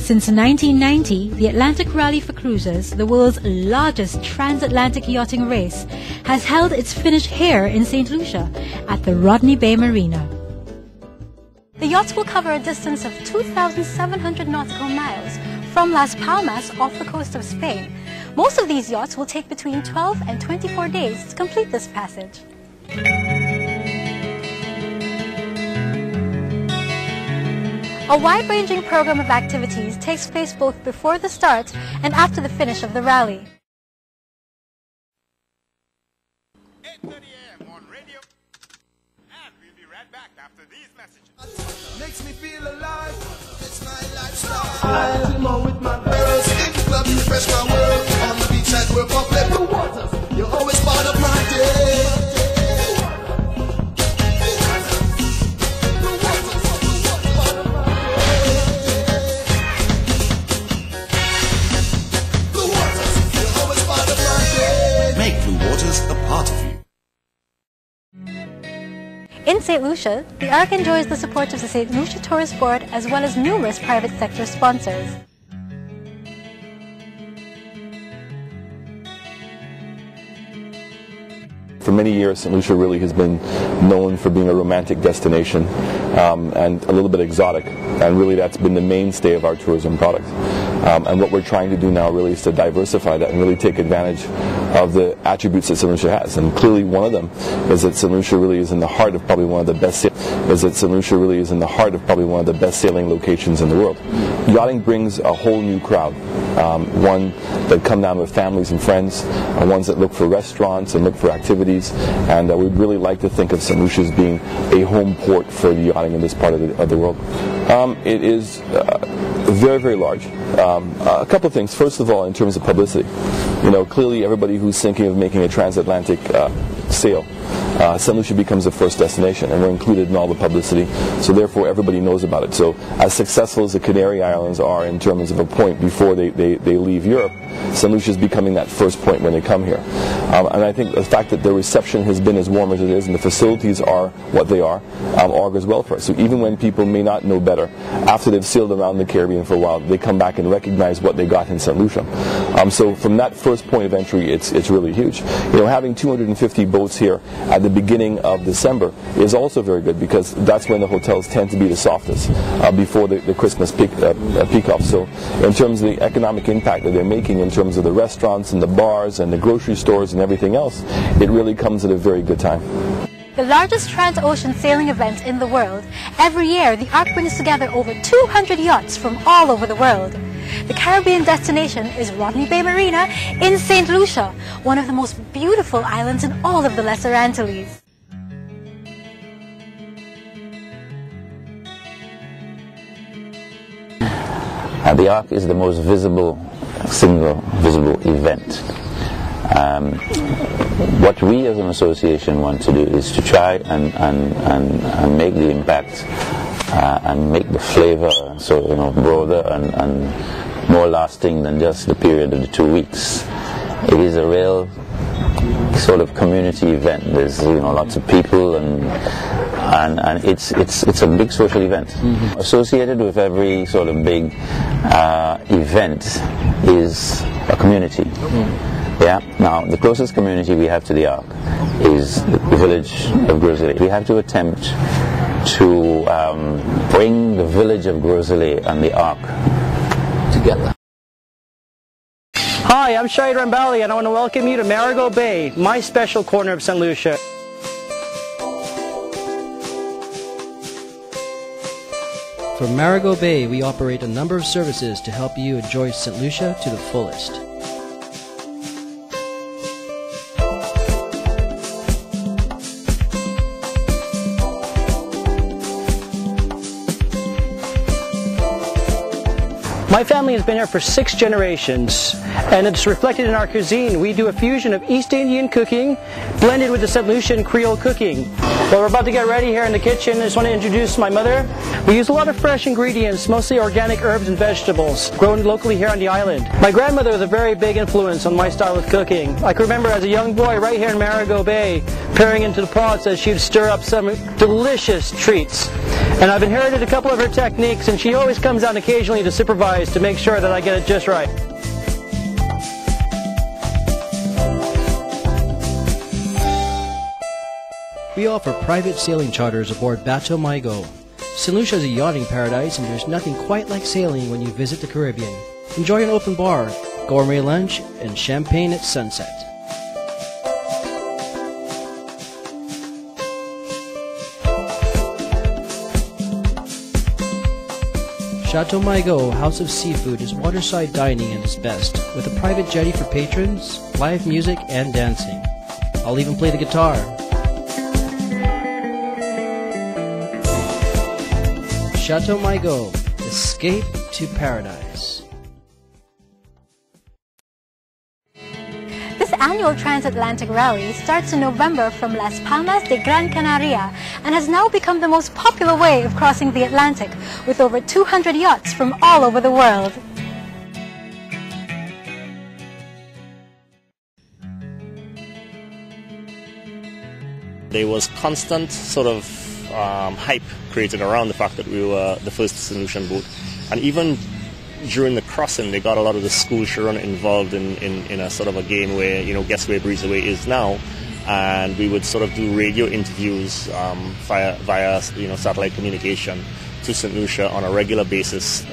Since 1990, the Atlantic Rally for Cruisers, the world's largest transatlantic yachting race, has held its finish here in St. Lucia at the Rodney Bay Marina. The yachts will cover a distance of 2,700 nautical miles from Las Palmas off the coast of Spain. Most of these yachts will take between 12 and 24 days to complete this passage. A wide-ranging program of activities takes place both before the start and after the finish of the rally. 8:30 a.m. on radio, and we'll be right back after these messages. Makes me feel alive. It's my lifestyle. I'm on with my girls in the club, refresh my world. On the beach and we're bubbling the waters. You're always part of my day. A part of you. In St. Lucia, the Ark enjoys the support of the St. Lucia Tourist Board as well as numerous private sector sponsors. For many years, St. Lucia really has been known for being a romantic destination and a little bit exotic, and really that's been the mainstay of our tourism product. And what we're trying to do now really is to diversify that and really take advantage of the attributes that St. Lucia has. And clearly one of them is that St. Lucia really is in the heart of probably one of the best sailing locations in the world. Yachting brings a whole new crowd, one that come down with families and friends, ones that look for restaurants and look for activities, and we'd really like to think of St. Lucia as being a home port for the yachting in this part of the world. It is very, very large. A couple of things. First of all, in terms of publicity, clearly everybody who's thinking of making a transatlantic sail, St. Lucia becomes the first destination, and we're included in all the publicity, so therefore everybody knows about it. So as successful as the Canary Islands are in terms of a point before they leave Europe, St. Lucia is becoming that first point when they come here. And I think the fact that the reception has been as warm as it is and the facilities are what they are, augurs well for us. So even when people may not know better, after they've sailed around the Caribbean for a while, they come back and recognize what they got in St. Lucia. So from that first point of entry, it's really huge. Having 250 boats here at the beginning of December is also very good, because that's when the hotels tend to be the softest before the Christmas peak off. So in terms of the economic impact that they're making in terms of the restaurants and the bars and the grocery stores and everything else, it really comes at a very good time. The largest trans-ocean sailing event in the world, every year the Ark brings together over 200 yachts from all over the world. The Caribbean destination is Rodney Bay Marina in St. Lucia, one of the most beautiful islands in all of the Lesser Antilles. The Ark is the most single visible event. What we as an association want to do is to try and make the impact and make the flavor broader and more lasting than just the period of the 2 weeks. It is a real sort of community event. There's lots of people and it's a big social event. Mm-hmm. Associated with every sort of big event is a community. Mm-hmm. Yeah. Now, the closest community we have to the Ark is the village of Groseilliers. We have to attempt to bring the village of Groseilliers and the Ark together. Hi, I'm Shahid Rambali, and I want to welcome you to Marigot Bay, my special corner of St. Lucia. From Marigot Bay, we operate a number of services to help you enjoy St. Lucia to the fullest. My family has been here for 6 generations, and it's reflected in our cuisine. We do a fusion of East Indian cooking blended with the St. Lucian Creole cooking. Well, we're about to get ready here in the kitchen. I just want to introduce my mother. We use a lot of fresh ingredients, mostly organic herbs and vegetables, grown locally here on the island. My grandmother was a very big influence on my style of cooking. I can remember as a young boy right here in Marigot Bay, peering into the pots as she'd stir up some delicious treats. And I've inherited a couple of her techniques, and she always comes down occasionally to supervise twice to make sure that I get it just right. We offer private sailing charters aboard Bateau Mygo. St. Lucia is a yachting paradise, and there's nothing quite like sailing when you visit the Caribbean. Enjoy an open bar, gourmet lunch, and champagne at sunset. Chateau Mygo House of Seafood is waterside dining at its best, with a private jetty for patrons, live music, and dancing. I'll even play the guitar. Chateau Mygo, escape to paradise. This annual transatlantic rally starts in November from Las Palmas de Gran Canaria and has now become the most popular way of crossing the Atlantic, with over 200 yachts from all over the world. There was constant sort of hype created around the fact that we were the first St. boat, and even during the crossing they got a lot of the school children involved in a sort of a game where, you know, guess where Breeze Away is now, and we would sort of do radio interviews via you know, satellite communication to St. Lucia on a regular basis,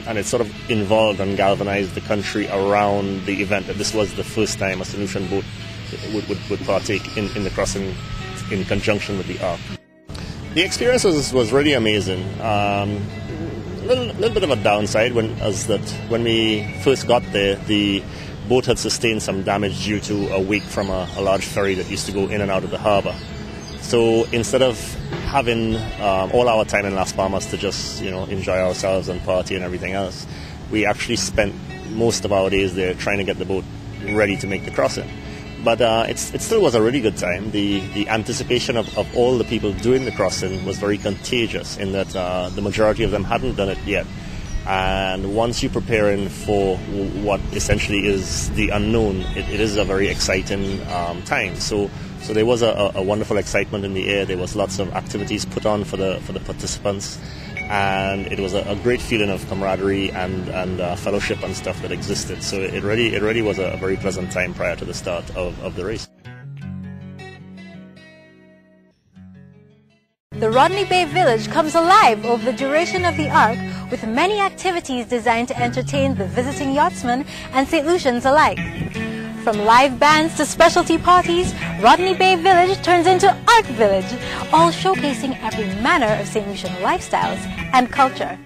and it sort of involved and galvanized the country around the event that this was the first time a St. Lucian boat would partake in the crossing in conjunction with the Ark. The experience was really amazing. Little bit of a downside when we first got there, the boat had sustained some damage due to a wake from a large ferry that used to go in and out of the harbour. So instead of having all our time in Las Palmas to just, you know, enjoy ourselves and party and everything else, we actually spent most of our days there trying to get the boat ready to make the crossing. But it still was a really good time. The anticipation of all the people doing the crossing was very contagious, in that the majority of them hadn't done it yet. And once you're preparing for what essentially is the unknown, it is a very exciting time. So there was a wonderful excitement in the air. There was lots of activities put on for the participants, and it was a great feeling of camaraderie and fellowship and stuff that existed. So it really was a very pleasant time prior to the start of the race. The Rodney Bay Village comes alive over the duration of the Ark, with many activities designed to entertain the visiting yachtsmen and St. Lucians alike. From live bands to specialty parties, Rodney Bay Village turns into Ark Village, all showcasing every manner of St. Lucian lifestyles and culture.